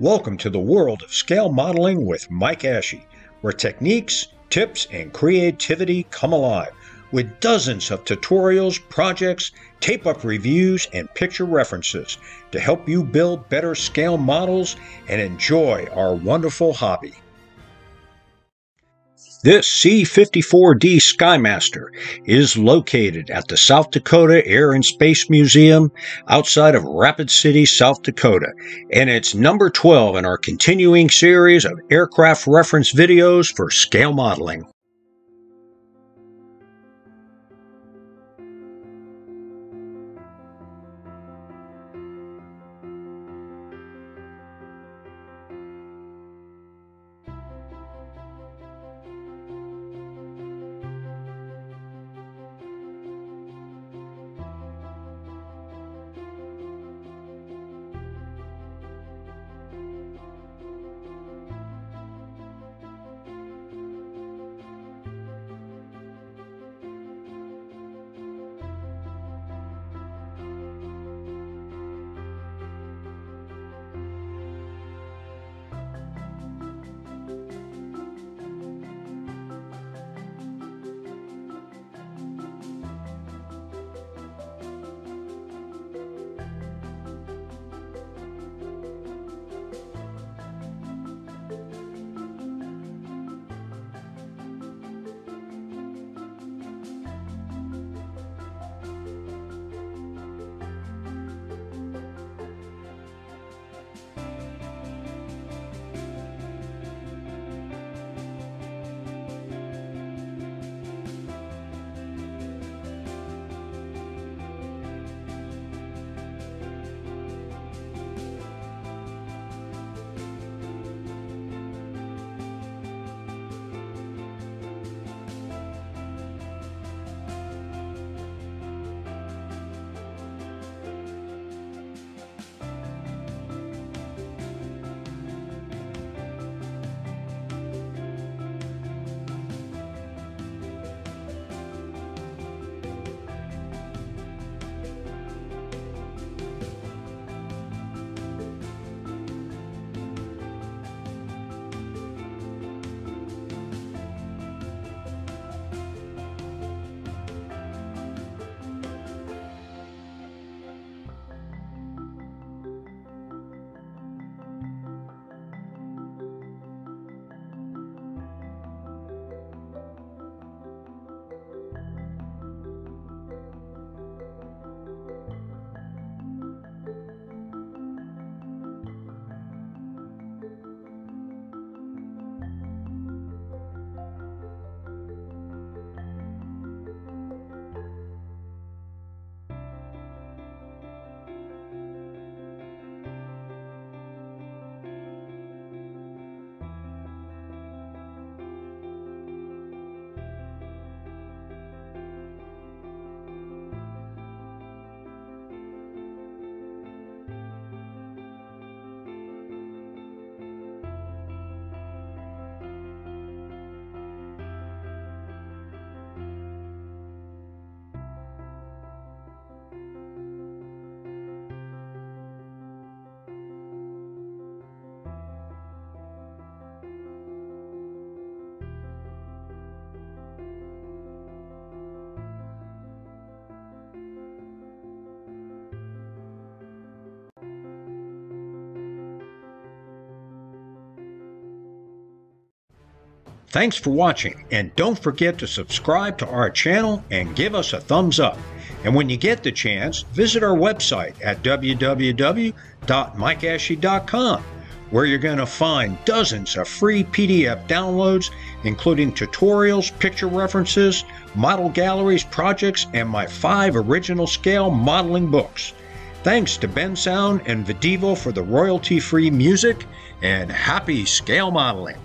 Welcome to the world of scale modeling with Mike Ashe, where techniques, tips, and creativity come alive with dozens of tutorials, projects, tape-up reviews, and picture references to help you build better scale models and enjoy our wonderful hobby. This C-54D Skymaster is located at the South Dakota Air and Space Museum outside of Rapid City, South Dakota, and it's number 12 in our continuing series of aircraft reference videos for scale modeling. Thanks for watching, and don't forget to subscribe to our channel and give us a thumbs up. And when you get the chance, visit our website at www.mikeashe.com, where you're going to find dozens of free PDF downloads, including tutorials, picture references, model galleries, projects, and my 5 original scale modeling books. Thanks to Ben Sound and Videvo for the royalty-free music, and happy scale modeling!